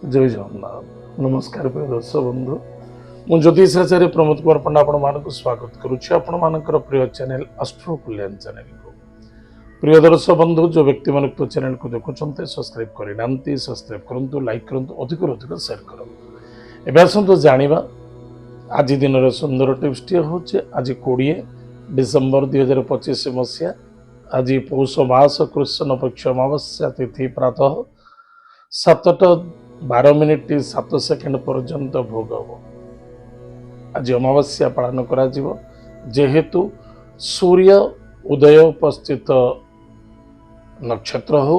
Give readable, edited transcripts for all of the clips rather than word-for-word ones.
जय जगन्नाथ नमस्कार प्रिय दर्शक बंधु मु ज्योतिषाचार्य प्रमोद कुमार पंडा आपण स्वागत करुच्ची आपण मानकर प्रिय चैनल एस्ट्रो कल्याण चैनल को प्रिय दर्शक बंधु जो व्यक्ति मान चैनल को देखुं सब्सक्राइब करना सब्सक्राइब करूँ लाइक करूँ अधिक अधिक शेयर करूँ एवं आसतु जाना आज दिन सुंदर टिप्स हूँ आज 20 डिसेम्बर 2025 मसीहा आज पौष मास कृष्ण पक्ष अमावस्या तिथि प्रातः 7:12 पर्यंत भोग हो आज अमावस्या पालन करा जेहेतु सूर्य उदय उपस्थित नक्षत्र हो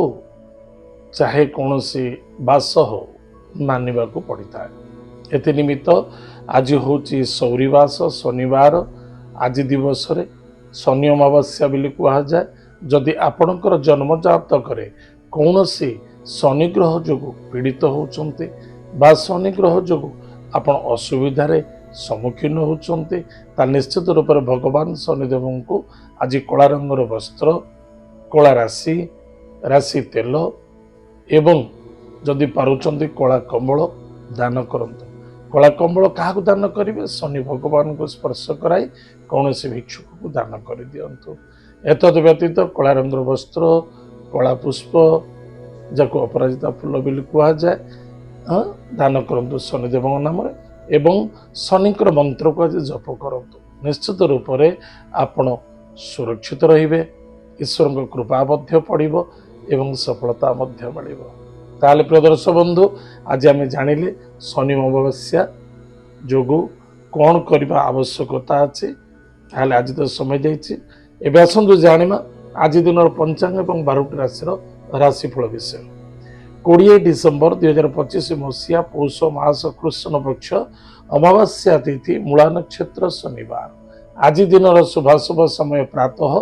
चाहे कौन सी बास हो मानवा को पड़ता है एति निमित्त आज हूँ सौरीवास शनिवार आज दिवस रे शनि अमावस्या बोली कह जाए जदि आपणकर जन्म जातक कौन सी शनि ग्रह जो पीड़ित होती बा शनि ग्रह जो आपण असुविधार सम्मुखीन होती निश्चित रूप से भगवान शनिदेव को आज कला रंगर वस्त्र कला राशि राशि तेल एवं जदि पारुचंदी कला कंबल दान करंतु कला कंबल क्या दान करेंगे शनि भगवान को स्पर्श कराई कौन से भिक्षुक को दान कर दिंतु एतद व्यतीत कला रंगर वस्त्र कला पुष्प जाको अपराजिता फूल भी कह जाए दान करंतु शनिदेव नाम एवं शनिकर मंत्र को आज जप करंतु निश्चित रूप से आपण सुरक्षित रहिबे ईश्वर कृपा पड़िबो एवं सफलता मिलिबो ताले प्रिय दर्शक बंधु आज आम जानिले शनि अमावस्या जोगु कौन करबा आवश्यकता अछि ताले आज तो समय जाइछि एबे आसंतु जानिमा आज दिन पंचांग एवं 12टी राशि राशिफल विषय 20 डिसेम्बर 2025 मसीहा पौष मास कृष्ण पक्ष अमावस्या तिथि मूला नक्षत्र शनिवार आज दिन शुभाशुभ समय प्रातः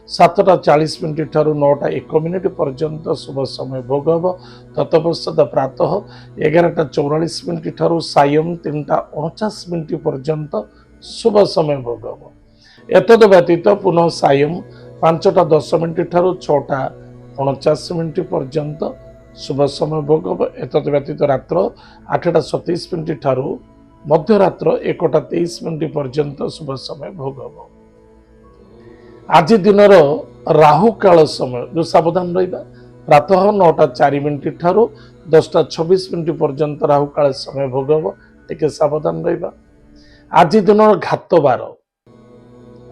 7:40 ठारू 9:01 पर्यंत शुभ समय भोग हम तत्पश्चात प्रातः 11:44 ठारू सायं 3:49 पर्यंत शुभ समय भोग हम एतद व्यतीत पुनः सायं 5:10 ठारू 6:49 पर्यंत शुभ समय भोग हम एतद व्यतीत रात्र 8:27 ठारू मध्यरात्र 1:23 पर्यंत शुभ समय भोग हम आज दिन राहु काल समय जो सावधान रहा प्रातः 9:04 ठारू 10:26 पर्यंत राहु काल समय भोग हम टे सावधान रहा आज दिन घात बार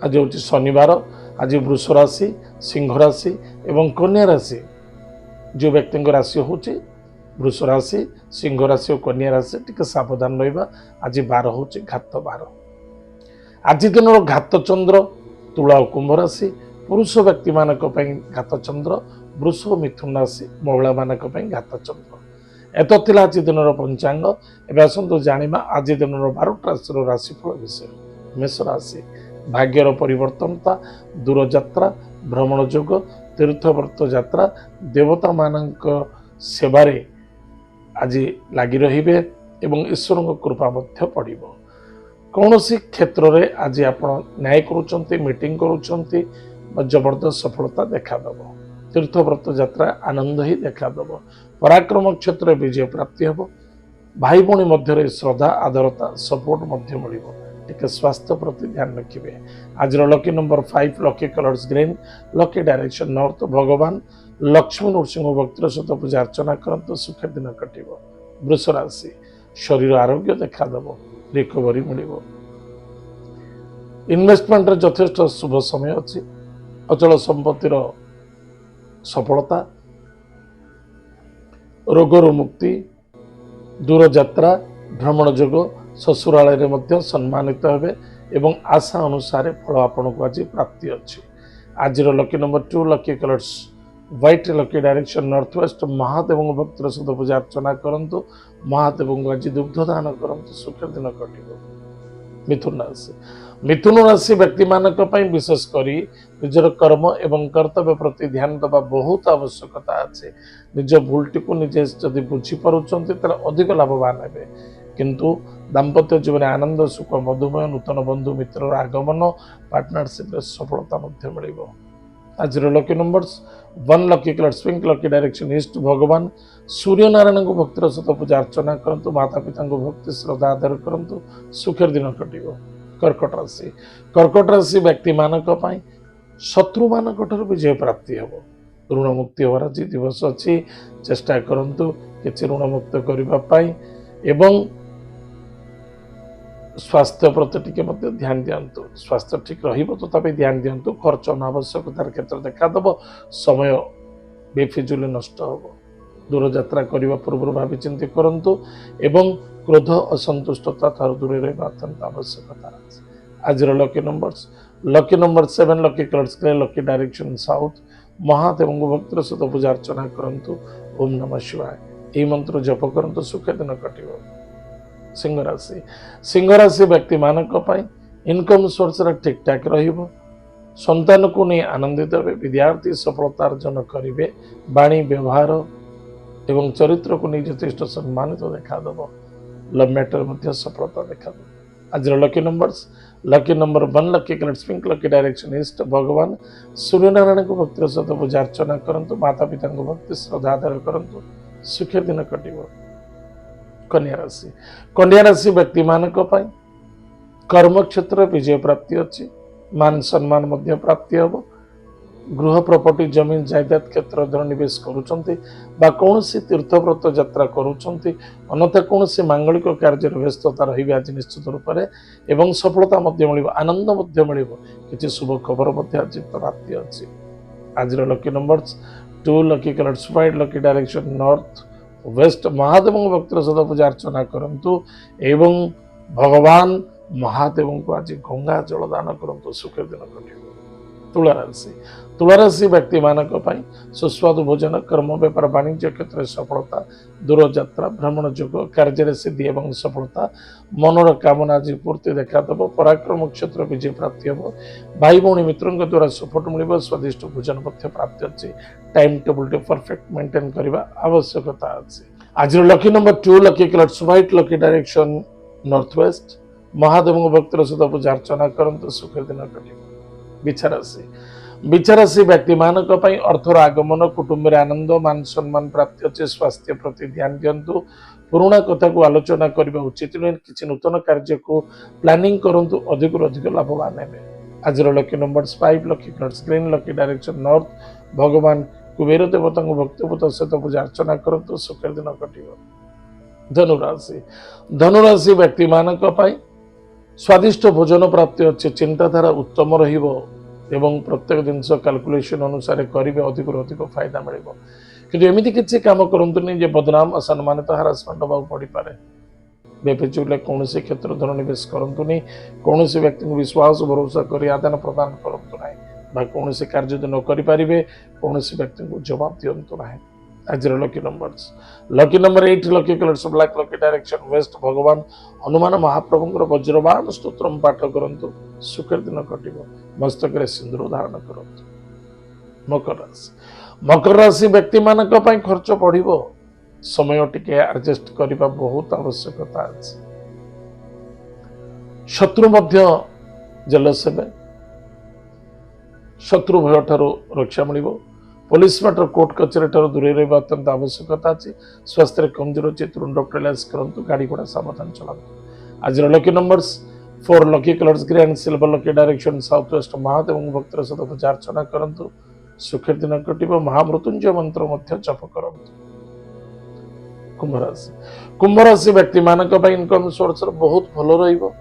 आज हूँ शनिवार आज वृष राशि सिंह राशि एवं कन्या राशि जो व्यक्ति राशि हूँ वृष राशि सिंह राशि और कन्या राशि टी सावधान रहा आज बार हूँ घात बार आज दिन घात चंद्र तुला और कुंभ राशि पुरुष व्यक्ति मान घात चंद्र वृष और मिथुन राशि महिला मान घात चंद्र एत आज दिन पंचांग एवं आसतु जाना आज दिन 12टी राशि राशिफल विषय मेष राशि भाग्यर परिवर्तनता दूरयात्रा भ्रमण जोग तीर्थव्रत यात्रा देवता मानक सेवारे आज लगी रहिबे एवं ईश्वर कृपा पड़िबो कौन सी क्षेत्र रे आज आप न्याय करुचंती मीटिंग करुचंती जबरदस्त सफलता देखादेव तीर्थव्रत यात्रा आनंद ही देखादेव पराक्रम क्षेत्र विजय प्राप्ति हम भाई भाई मध्य श्रद्धा आदरता सपोर्ट मिलिबो टिके स्वास्थ्य प्रति ध्यान रखिए आज lucky number 5 lucky colours green lucky direction north भगवान लक्ष्मी नृसिंह भक्तिर सहित पूजा अर्चना करंतु सुख दिन कटिबो वृष राशि शरीर आरोग्य देखादेव रिकवरी मिलिबो इन्वेस्टमेंट यथेष्ट शुभ समय अच्छी अचल संपत्तिर सफलता रोगर मुक्ति दूर यात्रा भ्रमण जोग ससुरालय मध्य सम्मानित हेबे एवं आशा अनुसार फल आपन को आज प्राप्ति अच्छी आज lucky number 2 lucky colours white lucky direction north west Mahadev भक्तर सहित पूजा अर्चना करंतु महादेव को आज दुग्ध दान करंतु सुख दिन कटिबो मिथुन राशि व्यक्ति मानक विशेष करी निजर कर्म एवं कर्तव्य प्रति ध्यान देवा बहुत आवश्यकता अच्छे निज भूलटी को निजे जदि बुझीपारुंट अधिक लाभवान हे किंतु दाम्पत्य जीवन आनंद सुख मधुमय नूतन बंधु मित्र आगमन पार्टनरशिप सफलता मिल आज lucky numbers 1 lucky colours pink lucky direction east भगवान सूर्य नारायण को भक्तिर सहित पूजा अर्चना करंतु माता पिता को भक्ति श्रद्धा आदर करंतु सुखर दिन कटिबो। कर्कट राशि व्यक्ति मानक पई शत्रु मानक ठाରୁ विजय प्राप्ति हेबो। ऋण मुक्ति होवार आज दिवस अच्छी चेष्टा करंतु किछि ऋण मुक्त करबा पई एवं स्वास्थ्य प्रति टिके मध्य ध्यान दियंतु। स्वास्थ्य ठीक रहिबो तो तबे ध्यान दियंतु। खर्च अनावश्यकतार क्षेत्र देखा दबो समय बेफिजुल नष्ट होबो। दूर यात्रा करने पूर्व भावी चिंती करंतु एवं क्रोध असंतुष्टता थार दूर रहिबा अत्यंत आवश्यकता। आज lucky number 7 lucky colours lucky direction south Mahadev भक्तिर सहित पूजा अर्चना करंतु। ओम नमः शिवाय यह मंत्र जप करंतु सुख दिन कटिबो। सिंह राशि व्यक्ति मानक पई इनकम सोर्स ठीक ठाक रहिबो। संतान को नहीं आनंदित हे। विद्यार्थी सफलता अर्जन करेंगे। वाणी व्यवहार एवं चरित्र को नहीं यथेष्ट सम्मानित देखा दब। लव मैटर मध्य सफलता देखा दब। आज lucky number 1 lucky colours pink lucky direction east भगवान सूर्यनारायण को भक्तिर सहित पूजा अर्चना करंतु। माता पिता को भक्ति श्रद्धा आदर करंतु सुखर दिन कटिबो। कन्या राशि व्यक्ति मानक पई कर्म क्षेत्र विजय प्राप्ति अच्छी। मान सम्मान मध्य प्राप्ति हम। गृह प्रॉपर्टी जमीन जायदाद क्षेत्र धन निवेश करुचंती बा कौनसी तीर्थव्रत यात्रा करुचंती अन्यथा कौनसी मांगलिक कार्य व्यस्तता रही आज निश्चित रूप से एवं सफलता मध्य मिलिबो। आनंद मध्य मिलिबो। किछि शुभ खबर मध्य आज प्राप्ति अच्छी। आज lucky numbers 2 lucky colours white lucky direction north west Mahadev भक्तिर सहित पूजा अर्चना करंतु एवं भगवान महादेव को आज गंगा जल दान करंतु सुखर दिन कटिबो। तुला राशि व्यक्ति मानक पई सुस्वादु भोजन कर्म व्यापार वाणिज्य क्षेत्र सफलता दूर यात्रा भ्रमण योग कार्य सिद्धि एवं सफलता मनर कामना आज पूर्ति देखा दब। पराक्रम क्षेत्र विजय प्राप्ति हम। भाई भौणी मित्रों द्वारा सपोर्ट मिल। स्वादिष्ट भोजन प्राप्ति अच्छी। टाइम टेबल परफेक्ट मेंटेन करने आवश्यकता अच्छी। आज lucky number 2 lucky colours white lucky direction north west Mahadev भक्तिर सहित पूजा अर्चना करंतु सुखर दिन कटिबो। बिछाराशि व्यक्ति मानक पई अर्थर आगमन कुटुंब आनंद मान सम्मान प्राप्ति अच्छे। स्वास्थ्य प्रति ध्यान दियंतु। पुराणा कथा को आलोचना करबा उचित नुहे। किछि नूतन कार्य को प्लानिंग करंतु अधिक लाभवान हेबे। आज lucky numbers 5 lucky colours green lucky direction north भगवान कुबेर देवता भक्तिपूत सहित पूजा अर्चना करंतु सुखर दिन कटिबो। धनुराशि व्यक्ति मानक पई स्वादिष्ट भोजन प्राप्ति अच्छे। चिंताधारा उत्तम रहिबो एवं प्रत्येक जिनस कैलकुलेशन अनुसार करेंगे अधिक फायदा मिल। कि एमती किसी कम करतुनि बदनाम असम्मानित हारासमेंट होगा पड़ पाए। बेफिजुले कौन क्षेत्र धन निवेश करतुनि। कौन व्यक्ति को विश्वास भरोसा कर आदान प्रदान करतु ना कौन कार्य न करें कौन व्यक्ति को जवाब दिंतु ना। आज lucky number 8 lucky colours black lucky direction waste भगवान हनुमान महाप्रभुंर वज्रबाण स्तोत्र पाठ करंतु सुखर दिन कटिबो। मस्तक सिंदूर धारण करंतु। मकर राशि व्यक्ति मानक पई खर्च बढ़िबो। समय टिके एडजस्ट करबा बहुत आवश्यकता अछि। शत्रु मध्य जेलस हेबे। शत्रु भय ठारू रक्षा मिलिबो। पुलिस मैटर कोर्ट कचेरी ठारू दूरे रहिबा अत्यंत आवश्यकता अछि। स्वास्थ्य तुरंत डॉक्टर इलाज करंतु। गाड़ी घोड़ा सावधान चलांतु। आज lucky numbers 4 lucky colours grey and silver lucky direction south west Mahadev भक्तिर सहित पूजा अर्चना करंतु सुखर दिन कटिबो। महामृत्युंजय मंत्र मध्य जप करंतु। कुंभ राशि व्यक्ति मानक पई इनकम सोर्स बहुत भलो रहिबो।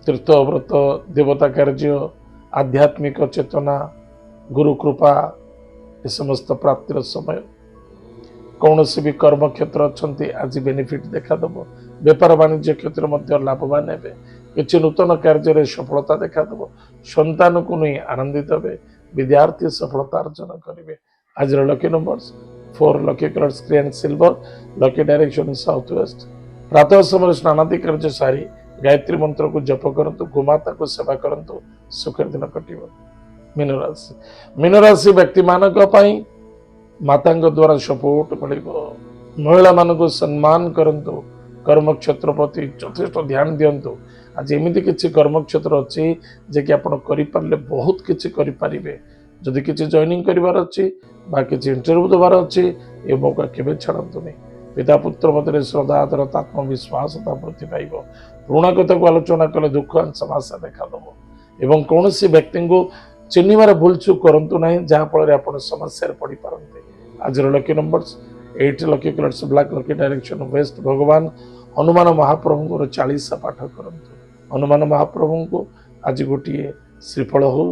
तीर्थ व्रत देवता कार्य आध्यात्मिक चेतना गुरु कृपा ये समस्त प्राप्तिर समय। कौन भी कर्म क्षेत्र अच्छा आज बेनिफिट देखा दब। व्यापार वाणिज्य क्षेत्र मध्य लाभवान हे। किसी नूतन कार्य सफलता देखा दब। संतान को नहीं आनंदित हे। विद्यार्थी सफलता अर्जन करेंगे। आज lucky numbers 4 lucky colours grey and silver lucky direction south waste. प्रातः समय स्नानादि कार्य सारी गायत्री मंत्र को जप करंतु। गोमाता को सेवा करंतु सुखर दिन कटिबो। मीनराशि व्यक्ति मानक पई माता द्वारा सपोर्ट मिलिबो। महिला मान को सम्मान करंतु। कर्म क्षेत्र प्रति यथेष्ट ध्यान दियंतु। आज एमती किसी कर्मक्षेत्र अच्छी जे कि आप बहुत किसी करें जदि किसी जॉइनिंग करार अच्छी किसी इंटरव्यू देवार अच्छी ये मौका केवे छाड़तुनि पिता पुत्र मध्य श्रद्धा आदरता आत्मविश्वास वृद्धि पाइब पुणा कथा को आलोचना कले दुख समस्या देखा दब एवं कौन व्यक्ति को चिन्हबार भूल चूक करूँ ना जहाँफल आप समस्या पड़ पारते आज lucky numbers 8 lucky colours black lucky direction waste भगवान हनुमान महाप्रभु 40 पाठ करूँ हनुमान महाप्रभु को आज गोटे श्रीफल हो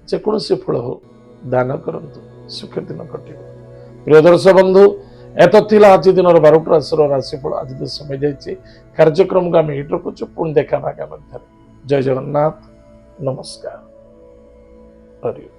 जेकोसी फल हो दान करूँ सुख दिन कटे प्रिय दर्शक बंधु एत आज दिन 12 राशि राशिफल आज तो समय जाइए कार्यक्रम को आम हिट रखुचु पुणी देखा भागा मध्य जय जगन्नाथ नमस्कार हरि